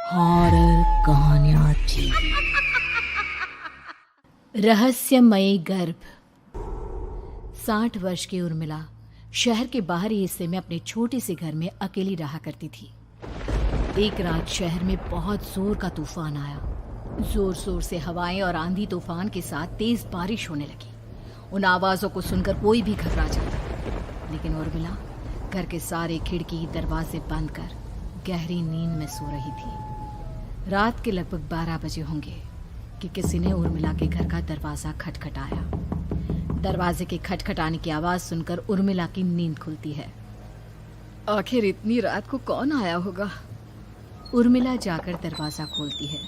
Horror कहानियां थी। रहस्यमयी गर्भ। 60 वर्ष की उर्मिला शहर के बाहरी हिस्से में अपने छोटे से घर में अकेली रहा करती थी। एक रात शहर में बहुत जोर का तूफान आया। जोर जोर से हवाएं और आंधी तूफान के साथ तेज बारिश होने लगी। उन आवाजों को सुनकर कोई भी घबरा जाता, लेकिन उर्मिला घर के सारे खिड़की दरवाजे बंद कर गहरी नींद में सो रही थी। रात के लगभग 12 बजे होंगे कि किसी ने उर्मिला के घर का दरवाजा खटखटाया। दरवाजे के खटखटाने की आवाज सुनकर उर्मिला की नींद खुलती है। आखिर इतनी रात को कौन आया होगा? उर्मिला जाकर दरवाजा खोलती है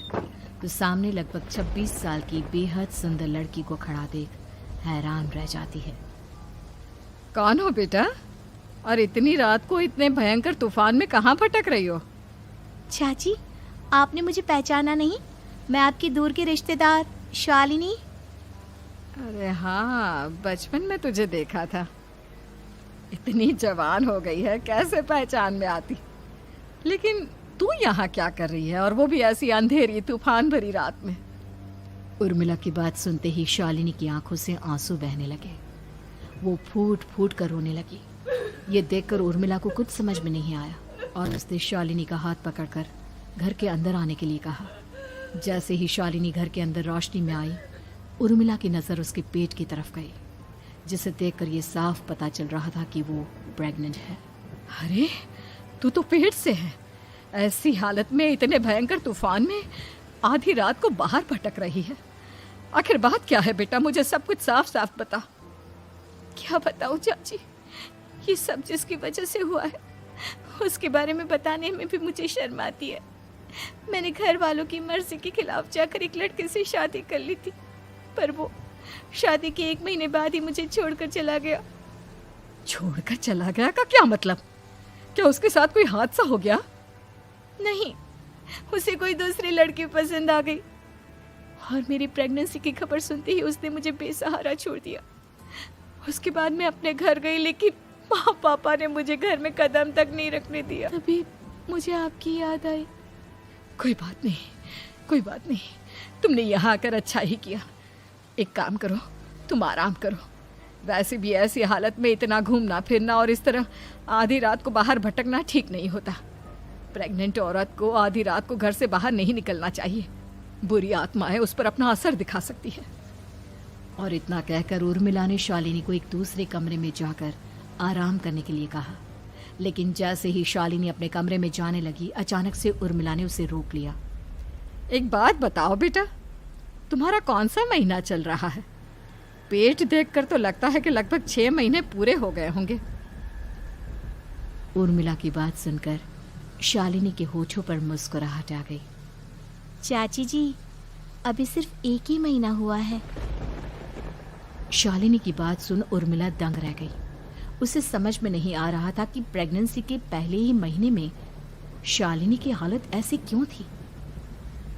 तो सामने लगभग 26 साल की बेहद सुंदर लड़की को खड़ा देख हैरान रह जाती है। कौन हो बेटा, और इतनी रात को इतने भयंकर तूफान में कहाँ भटक रही हो? चाची, आपने मुझे पहचाना नहीं? मैं आपकी दूर की रिश्तेदार शालिनी। अरे हाँ, बचपन में तुझे देखा था। इतनी जवान हो गई है, कैसे पहचान में आती? लेकिन तू यहाँ क्या कर रही है, और वो भी ऐसी अंधेरी तूफान भरी रात में? उर्मिला की बात सुनते ही शालिनी की आंखों से आंसू बहने लगे। वो फूट फूट कर रोने लगी। ये देखकर उर्मिला को कुछ समझ में नहीं आया और उसने शालिनी का हाथ पकड़कर घर के अंदर आने के लिए कहा। जैसे ही शालिनी घर के अंदर रोशनी में आई, उर्मिला की नज़र उसके पेट की तरफ गई, जिसे देखकर ये साफ पता चल रहा था कि वो प्रेग्नेंट है। अरे, तू तो पेट से है। ऐसी हालत में इतने भयंकर तूफान में आधी रात को बाहर भटक रही है। आखिर बात क्या है बेटा, मुझे सब कुछ साफ साफ बता। क्या बताऊं चाची, ये सब जिसकी वजह से हुआ है उसके बारे में बताने में भी मुझे शर्म आती है। मैंने घर वालों की मर्जी के खिलाफ जाकर एक लड़के से शादी कर ली थी, पर वो शादी के 1 महीने बाद ही मुझे छोड़कर चला गया। छोड़कर चला गया का क्या मतलब? क्या उसके साथ कोई हादसा हो गया? नहीं, उसे कोई दूसरी लड़की पसंद आ गई और मेरी प्रेगनेंसी की खबर सुनते ही उसने मुझे बेसहारा छोड़ दिया। उसके बाद मैं अपने घर गई, लेकिन माँ पापा ने मुझे घर में कदम तक नहीं रखने दिया। तभी मुझे आपकी याद आई। कोई बात नहीं, कोई बात नहीं, तुमने यहाँ आकर अच्छा ही किया। एक काम करो, तुम आराम करो। वैसे भी ऐसी हालत में इतना घूमना फिरना और इस तरह आधी रात को बाहर भटकना ठीक नहीं होता। प्रेग्नेंट औरत को आधी रात को घर से बाहर नहीं निकलना चाहिए। बुरी आत्माएं उस पर अपना असर दिखा सकती है। और इतना कहकर उर्मिला ने शालिनी को एक दूसरे कमरे में जाकर आराम करने के लिए कहा। लेकिन जैसे ही शालिनी अपने कमरे में जाने लगी, अचानक से उर्मिला ने उसे रोक लिया। एक बात बताओ बेटा, तुम्हारा कौन सा महीना चल रहा है? पेट देखकर तो लगता है कि लगभग 6 महीने पूरे हो गए होंगे। उर्मिला की बात सुनकर शालिनी के होठों पर मुस्कुराहट आ गई। चाची जी, अभी सिर्फ 1 ही महीना हुआ है। शालिनी की बात सुन उर्मिला दंग रह गई। उसे समझ में नहीं आ रहा था कि प्रेगनेंसी के पहले ही महीने में शालिनी की हालत ऐसी क्यों थी।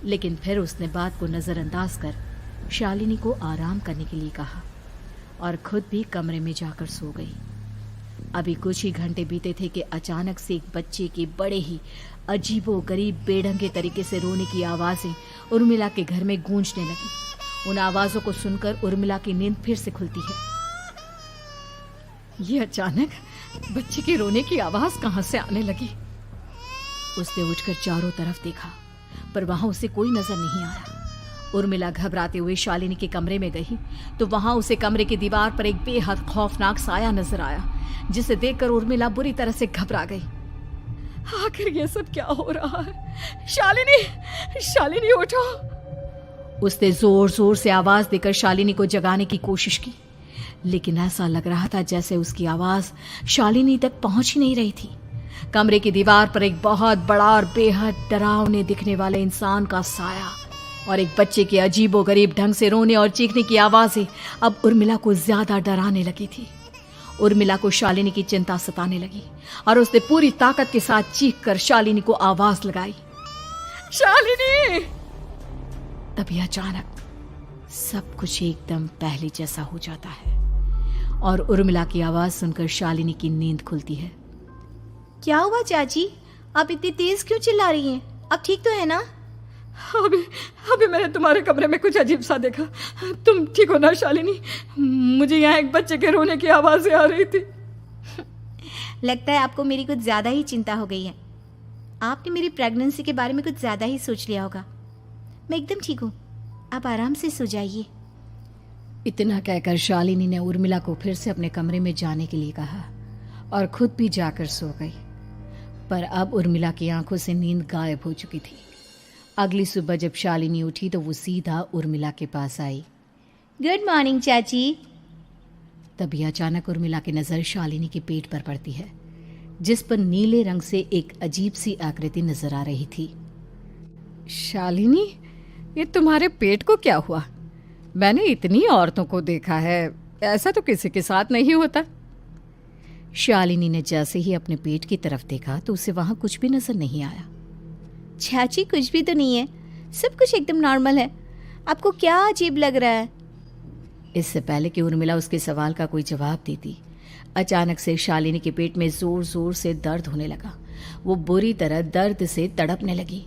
लेकिन फिर उसने बात को नज़रअंदाज कर शालिनी को आराम करने के लिए कहा और खुद भी कमरे में जाकर सो गई। अभी कुछ ही घंटे बीते थे कि अचानक से एक बच्चे के बड़े ही अजीबोगरीब बेढंगे तरीके से रोने की आवाज़ें उर्मिला के घर में गूंजने लगी। उन आवाज़ों को सुनकर उर्मिला की नींद फिर से खुलती है। ये अचानक बच्चे के रोने की आवाज़ कहाँ से आने लगी? उसने उठकर चारों तरफ देखा, पर वहां उसे कोई नजर नहीं आया। उर्मिला घबराते हुए शालिनी के कमरे में गई तो वहां उसे कमरे की दीवार पर एक बेहद खौफनाक साया नजर आया, जिसे देखकर उर्मिला बुरी तरह से घबरा गई। आखिर ये सब क्या हो रहा है? शालिनी, शालिनी उठो! उसने जोर जोर से आवाज देकर शालिनी को जगाने की कोशिश की, लेकिन ऐसा लग रहा था जैसे उसकी आवाज शालिनी तक पहुंच ही नहीं रही थी। कमरे की दीवार पर एक बहुत बड़ा और बेहद डरावने दिखने वाले इंसान का साया और एक बच्चे के अजीबोगरीब ढंग से रोने और चीखने की आवाजें अब उर्मिला को ज्यादा डराने लगी थी। उर्मिला को शालिनी की चिंता सताने लगी और उसने पूरी ताकत के साथ चीखकर शालिनी को आवाज लगाई, शालिनी! तभी अचानक सब कुछ एकदम पहले जैसा हो जाता है और उर्मिला की आवाज सुनकर शालिनी की नींद खुलती है। क्या हुआ चाची, आप इतनी तेज क्यों चिल्ला रही हैं? अब ठीक तो है ना? अभी अभी मैंने तुम्हारे कमरे में कुछ अजीब सा देखा। तुम ठीक हो ना शालिनी? मुझे यहाँ एक बच्चे के रोने की आवाज़ें आ रही थी। लगता है आपको मेरी कुछ ज़्यादा ही चिंता हो गई है। आपने मेरी प्रेगनेंसी के बारे में कुछ ज़्यादा ही सोच लिया होगा। मैं एकदम ठीक हूँ, आप आराम से सो जाइए। इतना कहकर शालिनी ने उर्मिला को फिर से अपने कमरे में जाने के लिए कहा और खुद भी जाकर सो गई। पर अब उर्मिला की आंखों से नींद गायब हो चुकी थी। अगली सुबह जब शालिनी उठी तो वो सीधा उर्मिला के पास आई। गुड मॉर्निंग चाची। तभी अचानक उर्मिला की नज़र शालिनी के पेट पर पड़ती है, जिस पर नीले रंग से एक अजीब सी आकृति नजर आ रही थी। शालिनी, ये तुम्हारे पेट को क्या हुआ? मैंने इतनी औरतों को देखा है, ऐसा तो किसी के साथ नहीं होता। शालिनी ने जैसे ही अपने पेट की तरफ देखा तो उसे वहां कुछ भी नजर नहीं आया। चाची कुछ भी तो नहीं है, सब कुछ एकदम नॉर्मल है। आपको क्या अजीब लग रहा है? इससे पहले कि उर्मिला उसके सवाल का कोई जवाब देती, अचानक से शालिनी के पेट में जोर जोर से दर्द होने लगा। वो बुरी तरह दर्द से तड़पने लगी।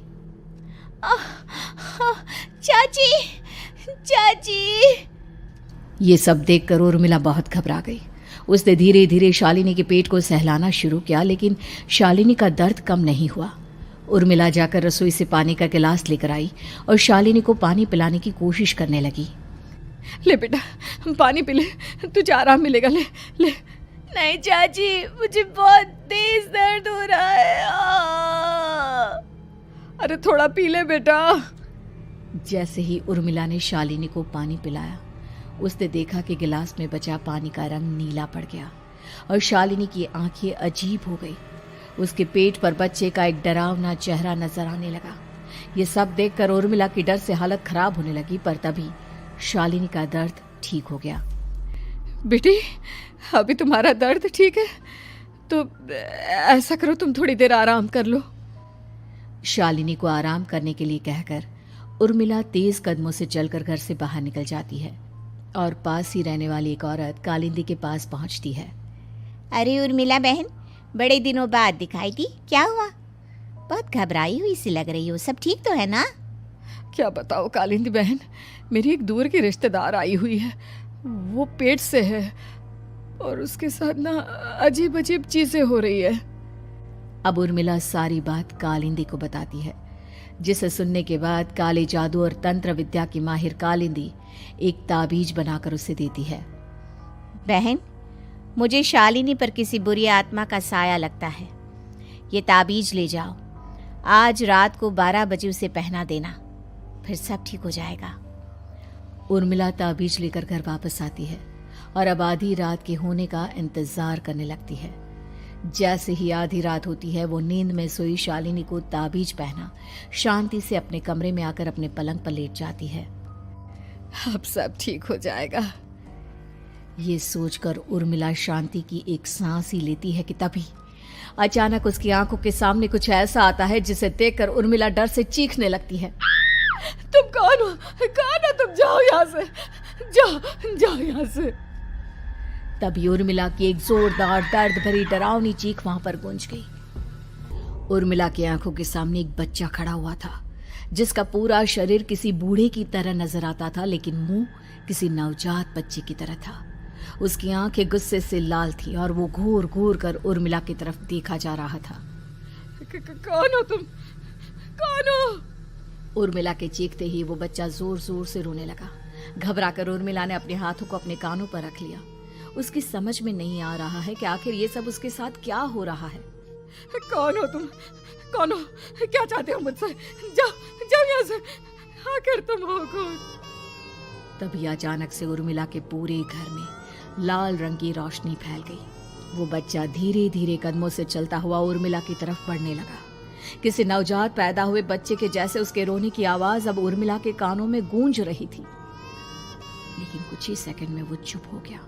चाची, चाची। ये सब देखकर उर्मिला बहुत घबरा गई। उसने धीरे धीरे शालिनी के पेट को सहलाना शुरू किया, लेकिन शालिनी का दर्द कम नहीं हुआ। उर्मिला जाकर रसोई से पानी का गिलास लेकर आई और शालिनी को पानी पिलाने की कोशिश करने लगी। ले बेटा, पानी पी ले, तुझे आराम मिलेगा। ले ले। नहीं चाची, मुझे बहुत तेज दर्द हो रहा है। अरे थोड़ा पी ले बेटा। जैसे ही उर्मिला ने शालिनी को पानी पिलाया, उसने देखा कि गिलास में बचा पानी का रंग नीला पड़ गया और शालिनी की आंखें अजीब हो गई। उसके पेट पर बच्चे का एक डरावना चेहरा नजर आने लगा। ये सब देखकर उर्मिला की डर से हालत खराब होने लगी, पर तभी शालिनी का दर्द ठीक हो गया। बेटी, अभी तुम्हारा दर्द ठीक है तो ऐसा करो, तुम थोड़ी देर आराम कर लो। शालिनी को आराम करने के लिए कहकर उर्मिला तेज कदमों से चलकर घर से बाहर निकल जाती है और पास ही रहने वाली एक औरत कालिंदी के पास पहुंचती है। अरे उर्मिला बहन, बड़े दिनों बाद दिखाई दी, क्या हुआ? बहुत घबराई हुई सी लग रही हो, सब ठीक तो है ना? क्या बताओ कालिंदी बहन, मेरी एक दूर की रिश्तेदार आई हुई है। वो पेट से है और उसके साथ ना अजीब अजीब चीजें हो रही है। अब उर्मिला सारी बात कालिंदी को बताती है, जिसे सुनने के बाद काले जादू और तंत्र विद्या की माहिर कालिंदी एक ताबीज बनाकर उसे देती है। बहन, मुझे शालिनी पर किसी बुरी आत्मा का साया लगता है। ये ताबीज ले जाओ, आज रात को 12 बजे उसे पहना देना, फिर सब ठीक हो जाएगा। उर्मिला ताबीज लेकर घर वापस आती है और अब आधी रात के होने का इंतजार करने लगती है। जैसे ही आधी रात होती है, वो नींद में सोई शालिनी को ताबीज पहना शांति से अपने कमरे में आकर अपने पलंग पर लेट जाती है। अब सब ठीक हो जाएगा, ये सोचकर उर्मिला शांति की एक सांस ही लेती है कि तभी अचानक उसकी आंखों के सामने कुछ ऐसा आता है जिसे देखकर उर्मिला डर से चीखने लगती है। तुम कौन हो? कौन हो तुम? जाओ यहाँ से, जाओ जाओ यहाँ से। तभी उर्मिला की एक जोरदार दर्द भरी डरावनी चीख वहां पर गूंज गई। उर्मिला की आंखों के सामने एक बच्चा खड़ा हुआ था, जिसका पूरा शरीर किसी बूढ़े की तरह नजर आता था, लेकिन मुंह किसी नवजात बच्चे की तरह था। उसकी आंखें गुस्से से लाल थी और वो घूर घूर कर उर्मिला की तरफ देखा जा रहा था। कौन हो तुम? कौन हो? उर्मिला के चीखते ही वो बच्चा जोर जोर से रोने लगा। घबराकर उर्मिला ने अपने हाथों को अपने कानों पर रख लिया। उसकी समझ में नहीं आ रहा है कि आखिर ये सब उसके साथ क्या हो रहा है। कौन हो तुम? कौन हो? क्या चाहते हो मुझसे? जाओ जाओ यहाँ से, आखिर तुम हो कौन? तभी अचानक से उर्मिला के पूरे घर में लाल रंग की रोशनी फैल गई। वो बच्चा धीरे धीरे कदमों से चलता हुआ उर्मिला की तरफ बढ़ने लगा। किसी नवजात पैदा हुए बच्चे के जैसे उसके रोने की आवाज अब उर्मिला के कानों में गूंज रही थी। लेकिन कुछ ही सेकंड में वो चुप हो गया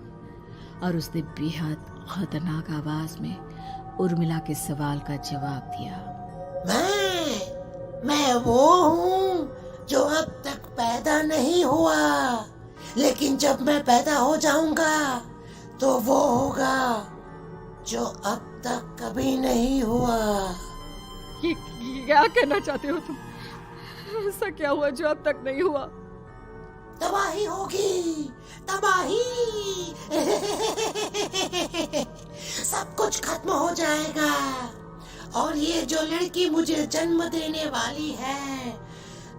और उसने बेहद खतरनाक आवाज में उर्मिला के सवाल का जवाब दिया। मैं वो हूँ जो अब तक पैदा नहीं हुआ, लेकिन जब मैं पैदा हो जाऊंगा तो वो होगा जो अब तक कभी नहीं हुआ। क्या कहना चाहते हो तुम? ऐसा क्या हुआ जो अब तक नहीं हुआ? तबाही होगी, तबाही। सब कुछ खत्म हो जाएगा और ये जो लड़की मुझे जन्म देने वाली है,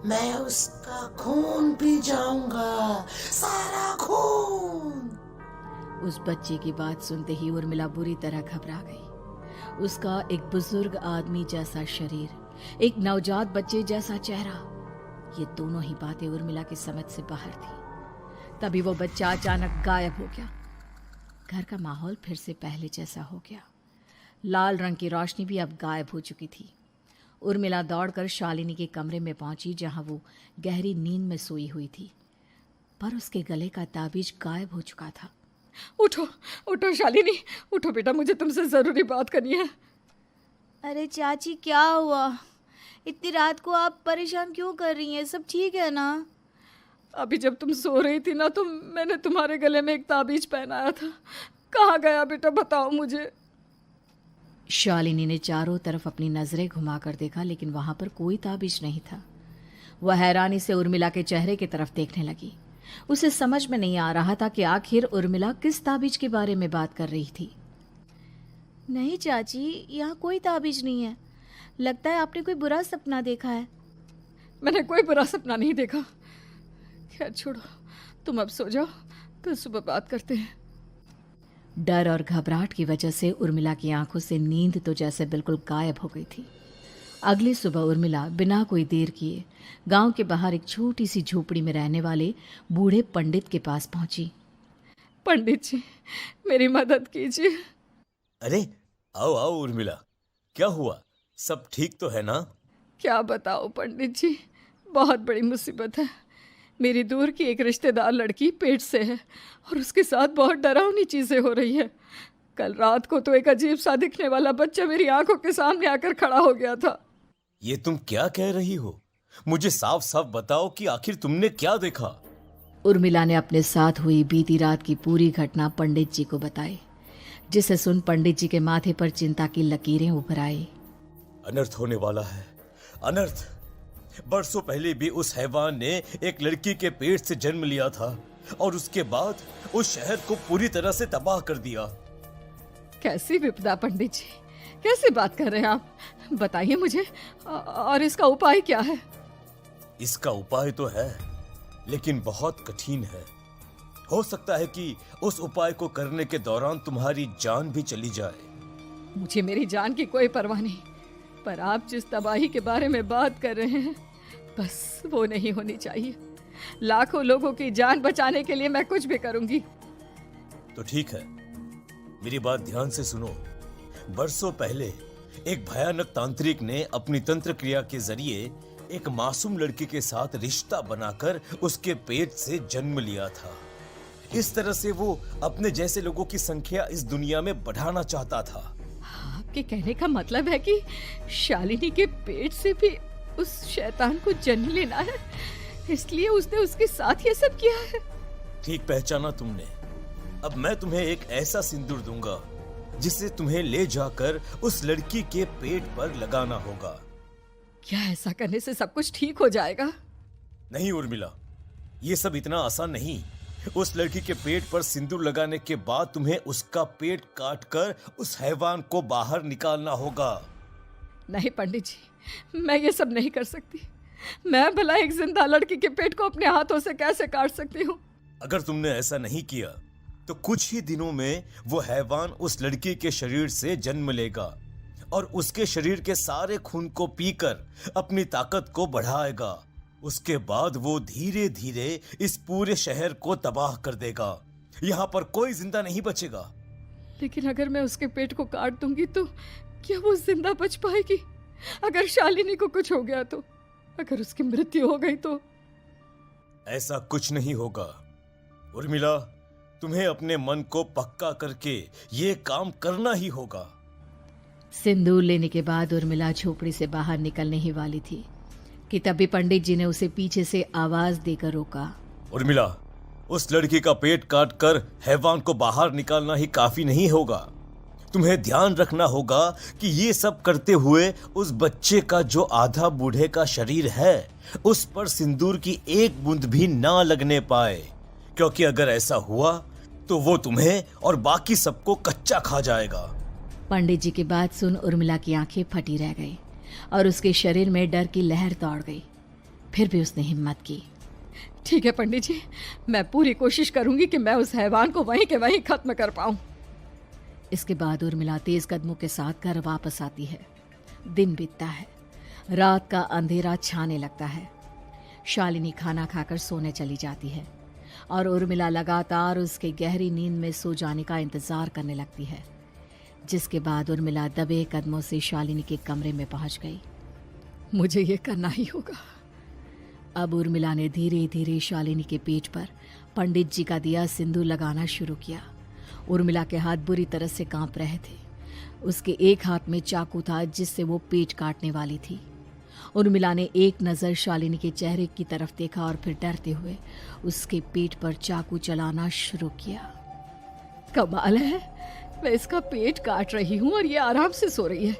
मैं उसका खून पी जाऊंगा, सारा खून। उस बच्चे की बात सुनते ही उर्मिला बुरी तरह घबरा गई। उसका एक बुजुर्ग आदमी जैसा शरीर, एक नवजात बच्चे जैसा चेहरा, ये दोनों ही बातें उर्मिला की समझ से बाहर थी। तभी वो बच्चा अचानक गायब हो गया। घर का माहौल फिर से पहले जैसा हो गया। लाल रंग की रोशनी भी अब गायब हो चुकी थी। उर्मिला दौड़कर शालिनी के कमरे में पहुंची, जहां वो गहरी नींद में सोई हुई थी, पर उसके गले का ताबीज गायब हो चुका था। उठो उठो शालिनी, उठो बेटा, मुझे तुमसे जरूरी बात करनी है। अरे चाची क्या हुआ? इतनी रात को आप परेशान क्यों कर रही हैं? सब ठीक है ना? अभी जब तुम सो रही थी ना, तो मैंने तुम्हारे गले में एक ताबीज पहनाया था। कहाँ गया बेटा, बताओ मुझे। शालिनी ने चारों तरफ अपनी नजरें घुमाकर देखा, लेकिन वहां पर कोई ताबीज नहीं था। वह हैरानी से उर्मिला के चेहरे की तरफ देखने लगी। उसे समझ में नहीं आ रहा था कि आखिर उर्मिला किस ताबीज के बारे में बात कर रही थी। नहीं चाची, यहाँ कोई ताबीज नहीं है। लगता है आपने कोई बुरा सपना देखा है। मैंने कोई बुरा सपना नहीं देखा। खैर छोड़ो, तुम अब सो जाओ, फिर सुबह बात करते हैं। डर और घबराहट की वजह से उर्मिला की आंखों से नींद तो जैसे बिल्कुल गायब हो गई थी। अगली सुबह उर्मिला बिना कोई देर किए गांव के बाहर एक छोटी सी झोपड़ी में रहने वाले बूढ़े पंडित के पास पहुंची। पंडित जी, मेरी मदद कीजिए। अरे आओ आओ उर्मिला, क्या हुआ? सब ठीक तो है ना? क्या बताओ पंडित जी, बहुत बड़ी मुसीबत है। मेरी दूर की एक रिश्तेदार लड़की पेट से है और उसके साथ बहुत डरावनी चीजें हो रही है। कल रात को तो एक अजीब सा दिखने वाला बच्चा मेरी आंखों के सामने आकर खड़ा हो गया था। ये तुम क्या कह रही हो? मुझे साफ साफ बताओ कि आखिर तुमने क्या देखा? उर्मिला ने अपने साथ हुई बीती रात की पूरी घटना पंडित जी को बताई, जिसे सुन पंडित जी के माथे पर चिंता की लकीरें उभर आई। अनर्थ होने वाला है, अनर्थ। बरसों पहले भी उस हैवान ने एक लड़की के पेट से जन्म लिया था और उसके बाद उस शहर को पूरी तरह से तबाह कर दिया। कैसी विपदा पंडित जी, कैसे बात कर रहे हैं आप? बताइए मुझे, और इसका उपाय क्या है? इसका उपाय तो है, लेकिन बहुत कठिन है। हो सकता है कि उस उपाय को करने के दौरान तुम्हारी जान भी चली जाए। मुझे मेरी जान की कोई परवाह नहीं, पर आप जिस तबाही के बारे में बात कर रहे हैं, बस वो नहीं होनी चाहिए। लाखों लोगों की जान बचाने के लिए मैं कुछ भी करूंगी। तो ठीक है, मेरी बात ध्यान से सुनो। बरसों पहले एक भयानक तांत्रिक ने अपनी तंत्र क्रिया के जरिए एक मासूम लड़की के साथ रिश्ता बनाकर उसके पेट से जन्म लिया था। इस तरह से वो अपने जैसे लोगों की संख्या इस दुनिया में बढ़ाना चाहता था। आपके कहने का मतलब है कि शालिनी के पेट से भी उस शैतान को जन्म लेना है, इसलिए उसने उसके साथ ये सब किया है। ठीक पहचाना तुमने। अब मैं तुम्हें एक ऐसा सिंदूर दूंगा जिसे तुम्हें ले जाकर उस लड़की के पेट पर लगाना होगा। क्या ऐसा करने से सब कुछ ठीक हो जाएगा? नहीं उर्मिला, ये सब इतना आसान नहीं। उस लड़की के पेट पर सिंदूर लगाने के बाद तुम्हें उसका पेट काटकर उस हैवान को बाहर निकालना होगा। नहीं पंडित जी, मैं ये सब नहीं कर सकती। मैं भला एक जिंदा लड़की के पेट को अपने हाथों से कैसे काट सकती हूँ? अगर तुमने ऐसा नहीं किया तो कुछ ही दिनों में वो हैवान उस लड़की के शरीर से जन्म लेगा और उसके शरीर के सारे खून को पीकर अपनी ताकत को बढ़ाएगा। उसके बाद वो धीरे धीरे इस पूरे शहर को तबाह कर देगा। यहाँ पर कोई जिंदा नहीं बचेगा। लेकिन अगर मैं उसके पेट को काट दूंगी तो क्या वो जिंदा बच पाएगी? अगर शालिनी को कुछ हो गया तो, अगर उसकी मृत्यु हो गई तो? ऐसा कुछ नहीं होगा उर्मिला, तुम्हें अपने मन को पक्का करके ये काम करना ही होगा। सिंदूर लेने के बाद उर्मिला झोपड़ी से बाहर निकलने ही वाली थी कि तभी पंडित जी ने उसे पीछे से आवाज देकर रोका। उर्मिला, उस लड़की का पेट काटकर हैवान को बाहर निकालना ही काफी नहीं होगा। तुम्हें ध्यान रखना होगा कि ये सब करते हुए उस बच्चे का जो आधा बूढ़े का शरीर है उस पर सिंदूर की एक बूंद भी ना लगने पाए, क्योंकि अगर ऐसा हुआ तो वो तुम्हें और बाकी सबको कच्चा खा जाएगा। पंडित जी की बात सुन उर्मिला की आंखें फटी रह गई और उसके शरीर में डर की लहर दौड़ गई। फिर भी उसने हिम्मत की। ठीक है पंडित जी, मैं पूरी कोशिश करूंगी कि मैं उस हैवान को वहीं के वहीं खत्म कर पाऊं। इसके बाद उर्मिला तेज कदमों के साथ घर वापस आती है। दिन बीतता है, रात का अंधेरा छाने लगता है। शालिनी खाना खाकर सोने चली जाती है और उर्मिला लगातार उसके गहरी नींद में सो जाने का इंतजार करने लगती है, जिसके बाद उर्मिला दबे कदमों से शालिनी के कमरे में पहुंच गई। मुझे ये करना ही होगा। अब उर्मिला ने धीरे धीरे शालिनी के पेट पर पंडित जी का दिया सिंदूर लगाना शुरू किया। उर्मिला के हाथ बुरी तरह से कांप रहे थे। उसके एक हाथ में चाकू था जिससे वो पेट काटने वाली थी। उर्मिला ने एक नज़र शालिनी के चेहरे की तरफ देखा और फिर डरते हुए उसके पेट पर चाकू चलाना शुरू किया। कमाल है, मैं इसका पेट काट रही हूँ और ये आराम से सो रही है।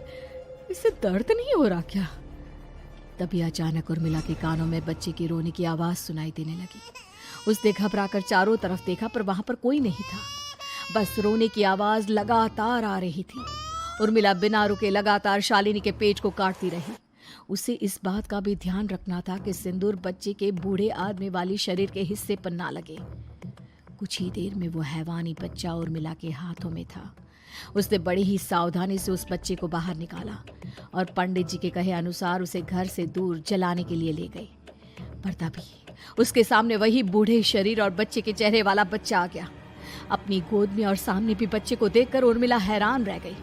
इसे दर्द नहीं हो रहा क्या? तभी अचानक उर्मिला के कानों में बच्चे की रोने की आवाज सुनाई देने लगी। उसने घबराकर चारों तरफ देखा पर वहां पर कोई नहीं था, बस रोने की आवाज लगातार आ रही थी। उर्मिला बिना रुके लगातार शालिनी के पेट को काटती रही। उसे इस बात का भी ध्यान रखना था कि सिंदूर बच्चे के बूढ़े आदमी वाली शरीर के हिस्से पर ना लगे। कुछ ही देर में वो हैवानी बच्चा उर्मिला के हाथों में था। उसने बड़ी ही सावधानी से उस बच्चे को बाहर निकाला और पंडित जी के कहे अनुसार उसे घर से दूर जलाने के लिए ले गई। पर तभी उसके सामने वही बूढ़े शरीर और बच्चे के चेहरे वाला बच्चा आ गया। अपनी गोद में और सामने भी बच्चे को देखकर उर्मिला हैरान रह गई।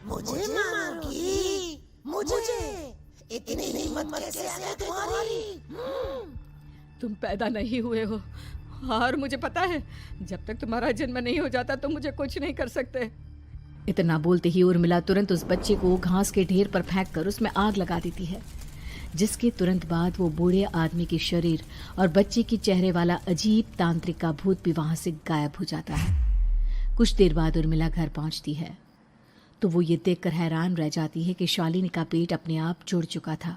मुझे मारोगी? मुझे इतनी हिम्मत कैसे आ गई तुम्हारी? तुम पैदा नहीं हुए हो और मुझे पता है जब तक तुम्हारा जन्म नहीं हो जाता तो मुझे कुछ नहीं कर सकते। इतना बोलते ही उर्मिला तुरंत उस बच्चे को घास के ढेर पर फेंक कर उसमें आग लगा देती है, जिसके तुरंत बाद वो बूढ़े आदमी के शरीर और बच्चे के चेहरे वाला अजीब तांत्रिक का भूत भी वहां से गायब हो जाता है। कुछ देर बाद उर्मिला घर पहुंचती है तो वो ये देखकर हैरान रह जाती है कि शालिनी का पेट अपने आप जुड़ चुका था।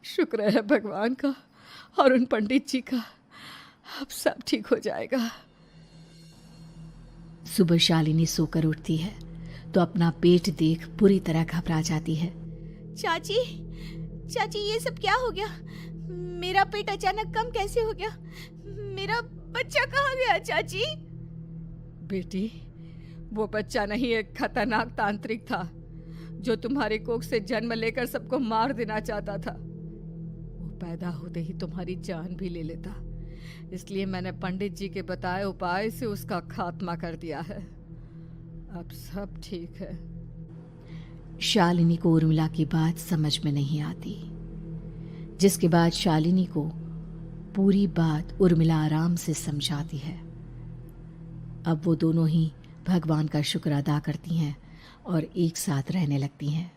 शुक्र है भगवान का और उन पंडित जी का, अब सब ठीक हो जाएगा। सुबह शालिनी सोकर उठती है तो अपना पेट देख बुरी तरह घबरा जाती है। चाची, चाची ये सब क्या हो गया? मेरा पेट अचानक कम कैसे हो गया? मेरा बच्चा कहाँ गया चाची? बेटी, वो बच्चा नहीं, एक खतरनाक तांत्रिक था जो तुम्हारे कोख से जन्म लेकर सबको मार देना चाहता था। वो पैदा होते ही तुम्हारी जान भी ले लेता, इसलिए मैंने पंडित जी के बताए उपाय से उसका खात्मा कर दिया है। अब सब ठीक है। शालिनी को उर्मिला की बात समझ में नहीं आती, जिसके बाद शालिनी को पूरी बात उर्मिला आराम से समझाती है। अब वो दोनों ही भगवान का शुक्र अदा करती हैं और एक साथ रहने लगती हैं।